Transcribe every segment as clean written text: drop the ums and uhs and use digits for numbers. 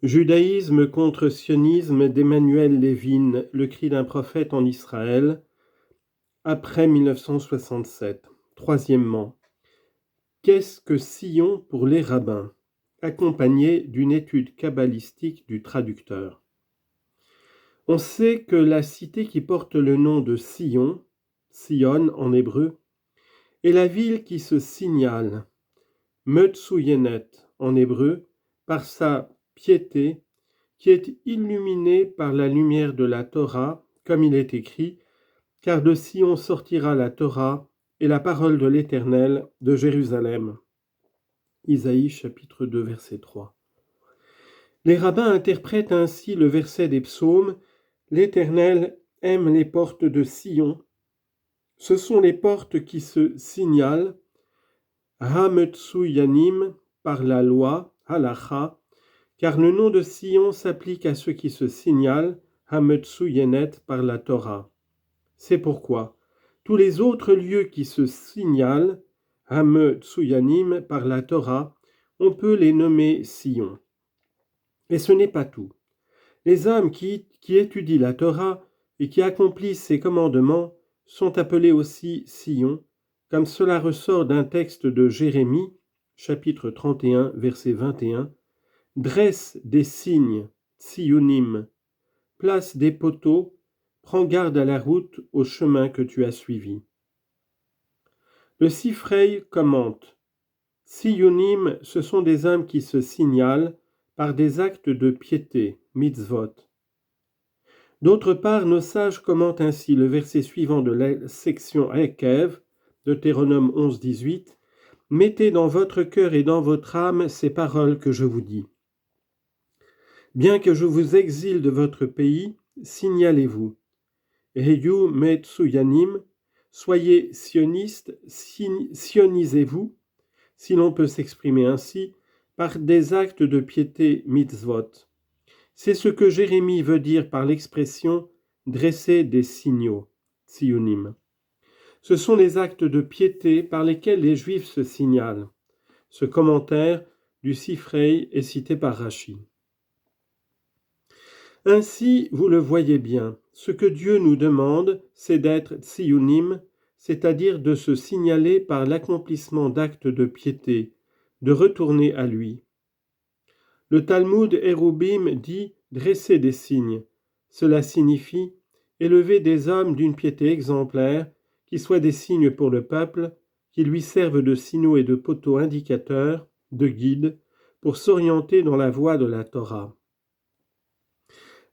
Judaïsme contre sionisme d'Emmanuel Levin, le cri d'un prophète en Israël, après 1967. Troisièmement, qu'est-ce que Sion pour les rabbins, accompagné d'une étude kabbalistique du traducteur. On sait que la cité qui porte le nom de Sion, Sion en hébreu, est la ville qui se signale, Metsuyenet en hébreu, par sa piété, qui est illuminée par la lumière de la Torah, comme il est écrit, car de Sion sortira la Torah et la parole de l'Éternel de Jérusalem. Isaïe chapitre 2 verset 3. Les rabbins interprètent ainsi le verset des psaumes, l'Éternel aime les portes de Sion. Ce sont les portes qui se signalent, Hametsuyanim, par la loi, halacha, car le nom de Sion s'applique à ceux qui se signalent, Hametsuyenet, par la Torah. C'est pourquoi tous les autres lieux qui se signalent, Hametsuyanim, par la Torah, on peut les nommer Sion. Et ce n'est pas tout. Les hommes qui étudient la Torah et qui accomplissent ses commandements sont appelés aussi Sion, comme cela ressort d'un texte de Jérémie, chapitre 31, verset 21, « Dresse des signes, Sionim, place des poteaux, prends garde à la route, au chemin que tu as suivi. » Le Sifrei commente, « Sionim, ce sont des hommes qui se signalent par des actes de piété, mitzvot. » D'autre part, nos sages commentent ainsi le verset suivant de la section Ekev, Deutéronome 11, 18, « Mettez dans votre cœur et dans votre âme ces paroles que je vous dis. Bien que je vous exile de votre pays, signalez-vous. Heyu metsuyanim, soyez sionistes, sionisez-vous, si l'on peut s'exprimer ainsi, par des actes de piété mitzvot. » C'est ce que Jérémie veut dire par l'expression « dresser des signaux » sionim. Ce sont les actes de piété par lesquels les Juifs se signalent. Ce commentaire du Sifrei est cité par Rashi. Ainsi, vous le voyez bien, ce que Dieu nous demande, c'est d'être sionim, c'est-à-dire de se signaler par l'accomplissement d'actes de piété, de retourner à lui. Le Talmud Erubim dit « dresser des signes ». Cela signifie élever des hommes d'une piété exemplaire, qui soient des signes pour le peuple, qui lui servent de signaux et de poteaux indicateurs, de guides, pour s'orienter dans la voie de la Torah.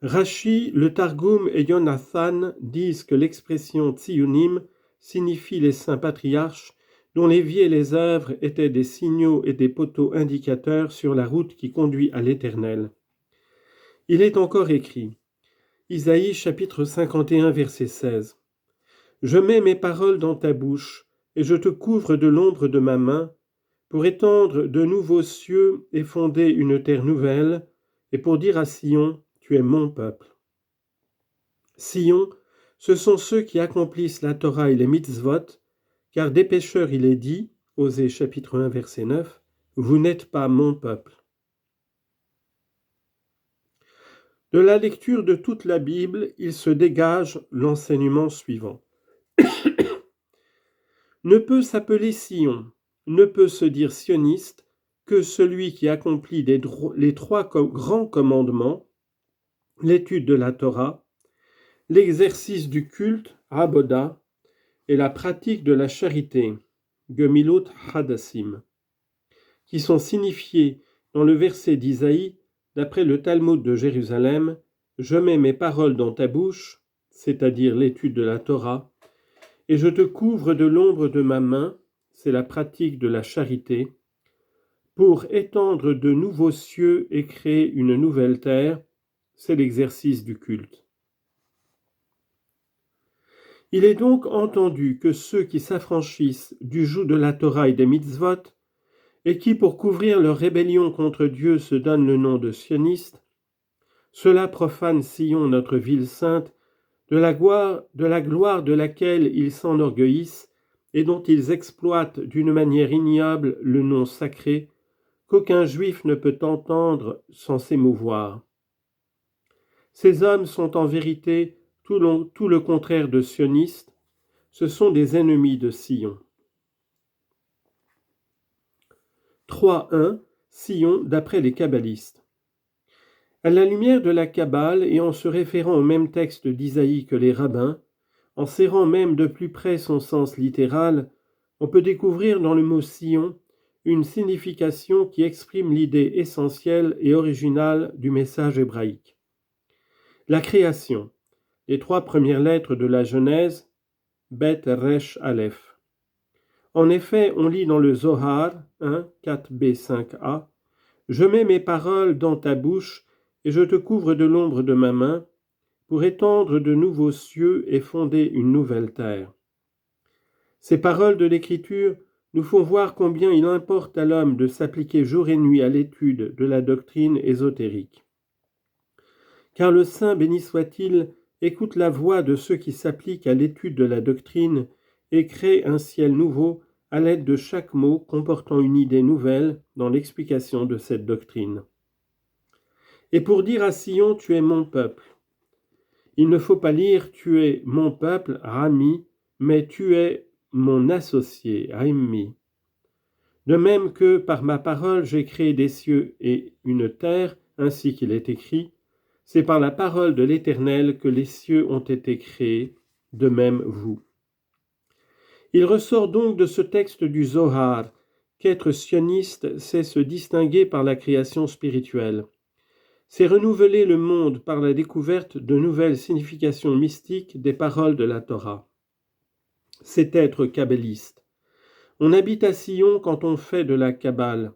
Rashi, le Targum et Yonathan disent que l'expression tzionim signifie les saints patriarches dont les vies et les œuvres étaient des signaux et des poteaux indicateurs sur la route qui conduit à l'Éternel. Il est encore écrit, Isaïe chapitre 51 verset 16, « Je mets mes paroles dans ta bouche, et je te couvre de l'ombre de ma main, pour étendre de nouveaux cieux et fonder une terre nouvelle, et pour dire à Sion, tu es mon peuple. » Sion, ce sont ceux qui accomplissent la Torah et les mitzvot, car des pécheurs il est dit, Osée chapitre 1 verset 9, « Vous n'êtes pas mon peuple. » De la lecture de toute la Bible, il se dégage l'enseignement suivant. Ne peut s'appeler Sion, ne peut se dire sioniste que celui qui accomplit les trois grands commandements, l'étude de la Torah, l'exercice du culte, Aboda, et la pratique de la charité, Gemilut Hadassim, qui sont signifiés dans le verset d'Isaïe, d'après le Talmud de Jérusalem, « Je mets mes paroles dans ta bouche », c'est-à-dire l'étude de la Torah, « et je te couvre de l'ombre de ma main », c'est la pratique de la charité, pour étendre de nouveaux cieux et créer une nouvelle terre, c'est l'exercice du culte. Il est donc entendu que ceux qui s'affranchissent du joug de la Torah et des mitzvot, et qui, pour couvrir leur rébellion contre Dieu, se donnent le nom de sionistes, cela profane Sion, notre ville sainte, de la gloire de laquelle ils s'enorgueillissent et dont ils exploitent d'une manière ignoble le nom sacré, qu'aucun juif ne peut entendre sans s'émouvoir. Ces hommes sont en vérité tout le contraire de sionistes, ce sont des ennemis de Sion. 3.1 Sion d'après les kabbalistes. À la lumière de la Kabbale et en se référant au même texte d'Isaïe que les rabbins, en serrant même de plus près son sens littéral, on peut découvrir dans le mot Sion une signification qui exprime l'idée essentielle et originale du message hébraïque. La création, les 3 premières lettres de la Genèse, Bet Resh Aleph. En effet, on lit dans le Zohar 1, 4b, 5a, « Je mets mes paroles dans ta bouche et je te couvre de l'ombre de ma main pour étendre de nouveaux cieux et fonder une nouvelle terre. » Ces paroles de l'Écriture nous font voir combien il importe à l'homme de s'appliquer jour et nuit à l'étude de la doctrine ésotérique. Car le saint, béni soit-il, écoute la voix de ceux qui s'appliquent à l'étude de la doctrine et crée un ciel nouveau à l'aide de chaque mot comportant une idée nouvelle dans l'explication de cette doctrine. Et pour dire à Sion, tu es mon peuple, il ne faut pas lire tu es mon peuple, Rami, mais tu es mon associé, Rimmi. De même que par ma parole j'ai créé des cieux et une terre, ainsi qu'il est écrit, c'est par la parole de l'Éternel que les cieux ont été créés, de même vous. Il ressort donc de ce texte du Zohar qu'être sioniste, c'est se distinguer par la création spirituelle. C'est renouveler le monde par la découverte de nouvelles significations mystiques des paroles de la Torah. C'est être kabbaliste. On habite à Sion quand on fait de la Kabbale.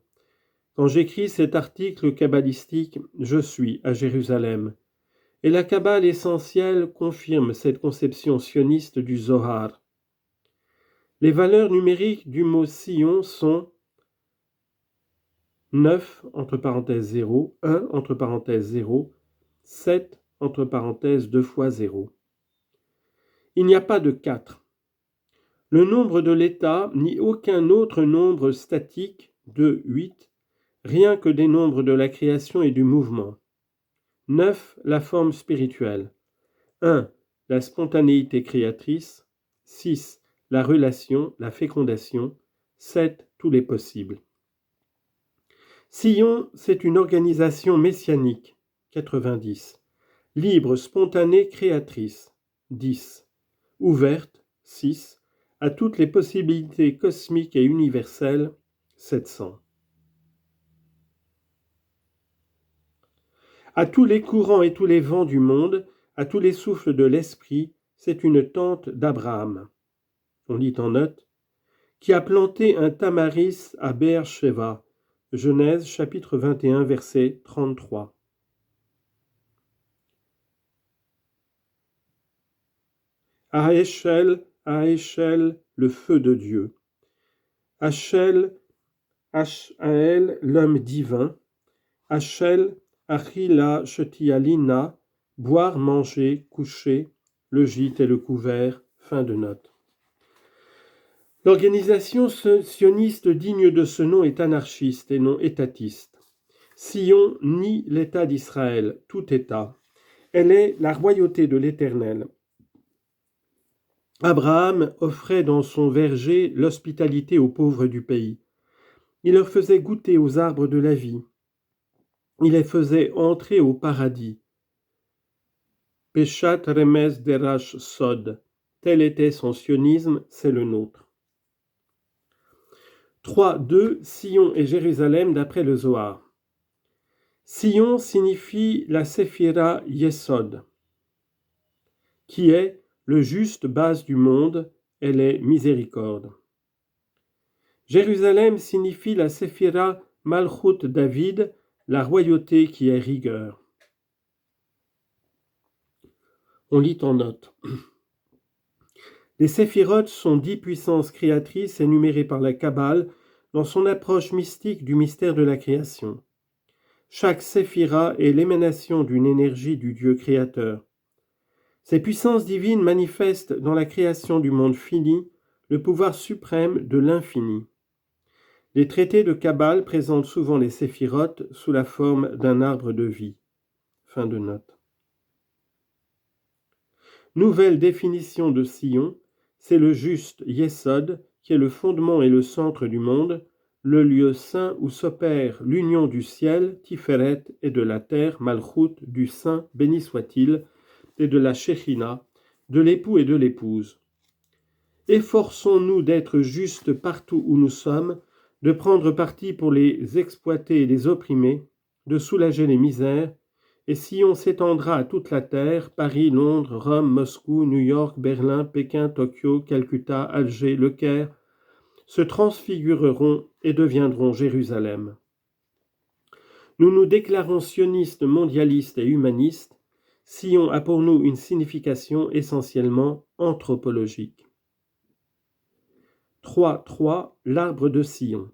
Quand j'écris cet article kabbalistique, je suis à Jérusalem. Et la Kabbale essentielle confirme cette conception sioniste du Zohar. Les valeurs numériques du mot Sion sont 9, entre parenthèses 0, 1, entre parenthèses 0, 7, entre parenthèses 2 fois 0. Il n'y a pas de 4. Le nombre de l'état, ni aucun autre nombre statique, 2, 8, rien que des nombres de la création et du mouvement. 9, la forme spirituelle. 1, la spontanéité créatrice. 6, la relation, la fécondation. 7, tous les possibles. Sion, c'est une organisation messianique, 90. Libre, spontanée, créatrice, 10. Ouverte, 6. À toutes les possibilités cosmiques et universelles, 700. À tous les courants et tous les vents du monde, à tous les souffles de l'esprit, c'est une tente d'Abraham. On lit en note, qui a planté un tamaris à Beer-Sheva. Genèse chapitre 21, verset 33. Aéchel, le feu de Dieu. Hachel, Haël, l'homme divin. Hachel, Achila, Chetialina, boire, manger, coucher, le gîte et le couvert. Fin de note. L'organisation sioniste digne de ce nom est anarchiste et non étatiste. Sion nie l'État d'Israël, tout État. Elle est la royauté de l'Éternel. Abraham offrait dans son verger l'hospitalité aux pauvres du pays. Il leur faisait goûter aux arbres de la vie. Il les faisait entrer au paradis. Peshat Remez Derash Sod. Tel était son sionisme, c'est le nôtre. 3.2 Sion et Jérusalem d'après le Zohar. Sion signifie la Séphira Yesod, qui est le juste base du monde, elle est miséricorde. Jérusalem signifie la Séphira Malchut David, la royauté qui est rigueur. On lit en note. Les séphirotes sont 10 puissances créatrices énumérées par la Kabbale dans son approche mystique du mystère de la création. Chaque séphira est l'émanation d'une énergie du Dieu créateur. Ces puissances divines manifestent dans la création du monde fini le pouvoir suprême de l'infini. Les traités de Kabbale présentent souvent les séphirotes sous la forme d'un arbre de vie. Fin de note. Nouvelle définition de Sion, c'est le juste Yesod, qui est le fondement et le centre du monde, le lieu saint où s'opère l'union du ciel, Tiferet, et de la terre, Malchut, du saint, béni soit-il, et de la Shekhinah, de l'époux et de l'épouse. Efforçons-nous d'être justes partout où nous sommes, de prendre parti pour les exploités et les opprimés, de soulager les misères, et Sion s'étendra à toute la terre, Paris, Londres, Rome, Moscou, New York, Berlin, Pékin, Tokyo, Calcutta, Alger, Le Caire, se transfigureront et deviendront Jérusalem. Nous nous déclarons sionistes, mondialistes et humanistes. Sion a pour nous une signification essentiellement anthropologique. 3.3 L'arbre de Sion.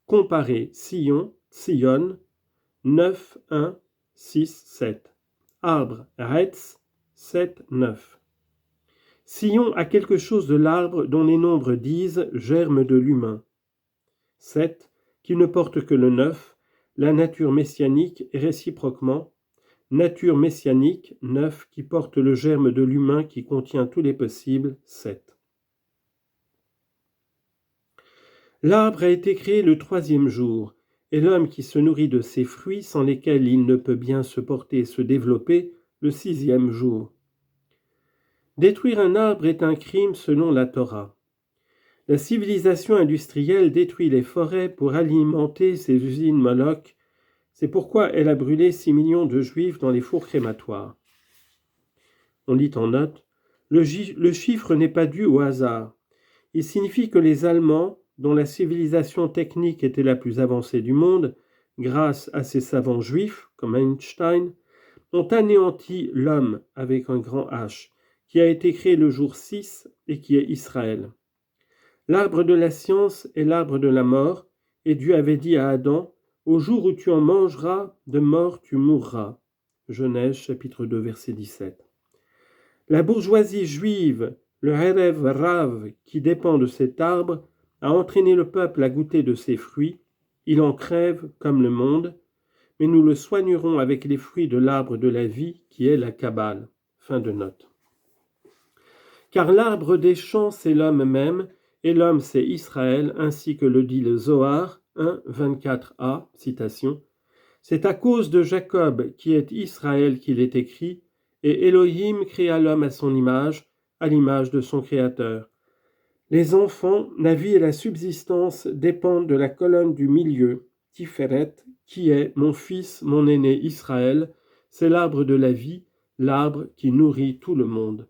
Comparez Sion, Sion, 9.1, 6, 7. Arbre, Retz, 7, 9. Sion a quelque chose de l'arbre dont les nombres disent germe de l'humain. 7, qui ne porte que le 9, la nature messianique et réciproquement, nature messianique, 9, qui porte le germe de l'humain qui contient tous les possibles, 7. L'arbre a été créé le 3e jour, et l'homme qui se nourrit de ses fruits, sans lesquels il ne peut bien se porter et se développer, le 6e jour. Détruire un arbre est un crime selon la Torah. La civilisation industrielle détruit les forêts pour alimenter ses usines Moloch. C'est pourquoi elle a brûlé 6 millions de juifs dans les fours crématoires. On lit en note, le chiffre n'est pas dû au hasard. Il signifie que les Allemands, dont la civilisation technique était la plus avancée du monde, grâce à ces savants juifs, comme Einstein, ont anéanti l'homme avec un grand H, qui a été créé le jour 6 et qui est Israël. L'arbre de la science est l'arbre de la mort, et Dieu avait dit à Adam, « Au jour où tu en mangeras, de mort tu mourras. » Genèse chapitre 2 verset 17. La bourgeoisie juive, le Erev Rav qui dépend de cet arbre, a entraîné le peuple à goûter de ses fruits. Il en crève comme le monde, mais nous le soignerons avec les fruits de l'arbre de la vie qui est la Kabbale. Fin de note. Car l'arbre des champs, c'est l'homme même, et l'homme, c'est Israël, ainsi que le dit le Zohar, 1, 24a, citation. C'est à cause de Jacob, qui est Israël, qu'il est écrit, et Elohim créa l'homme à son image, à l'image de son Créateur. Les enfants, la vie et la subsistance dépendent de la colonne du milieu, Tiferet, qui est mon fils, mon aîné Israël, c'est l'arbre de la vie, l'arbre qui nourrit tout le monde.